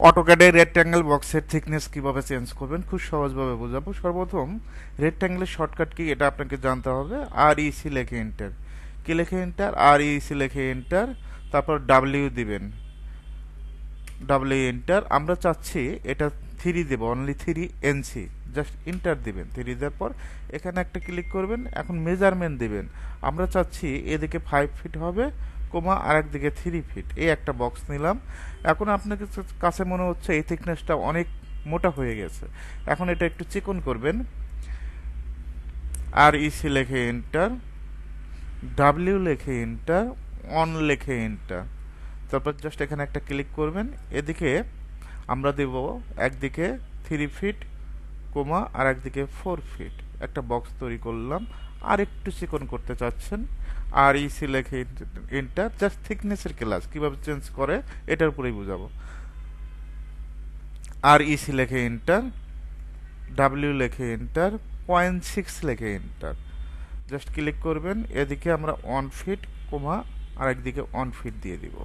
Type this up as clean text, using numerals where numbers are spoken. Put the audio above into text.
অটোক্যাডে rectangle বক্সের thickness কিভাবে change করবেন খুব সহজভাবে বোঝাবো। সর্বপ্রথম রেক্ট্যাঙ্গেলের শর্টকাট কি এটা আপনাকে জানতে হবে। আর ইসি লেখে এন্টার, কি লেখে এন্টার, আর ইসি লেখে এন্টার, তারপর ডাব্লিউ দিবেন, ডাব্লিউ এন্টার। আমরা চাচ্ছি এটা 3 দেব, অনলি 3 NC, জাস্ট এন্টার দিবেন। 3 দেওয়ার পর এখানে একটা ক্লিক করবেন। এখন মেজারমেন্ট দিবেন, আমরা চাচ্ছি এদিকে 5 ফিট হবে, কোমা আর একদিকে 3 ফিট। এই একটা বক্স নিলাম। এখন আপনার কাছে মনে হচ্ছে এই থিকনেসটা অনেক মোটা হয়ে গেছে, এখন এটা একটু চিকন করবেন। আর ইসি লেখে এন্টার, ডাব্লিউ লেখে এন্টার, অন লেখে এন্টার। তারপর জাস্ট এখানে একটা ক্লিক করবেন। এদিকে আমরা দেব একদিকে 3 ফিট, কোমা আর একদিকে 4 ফিট। একটা বক্স তৈরি করলাম। আর একটু চিকন করতে চাচ্ছেন, আর ইসি লেখে এন্টার। জাস্ট থিকনেসের ক্লাস কিভাবে চেঞ্জ করে এটার উপরেই বুঝাবো। আর ইসি লেখে এন্টার, ডাব্লিউ লেখে এন্টার, 0.6 লেখে এন্টার। জাস্ট ক্লিক করবেন। এদিকে আমরা 1 ফিট, কোমা আর একদিকে 1 ফিট দিয়ে দিব।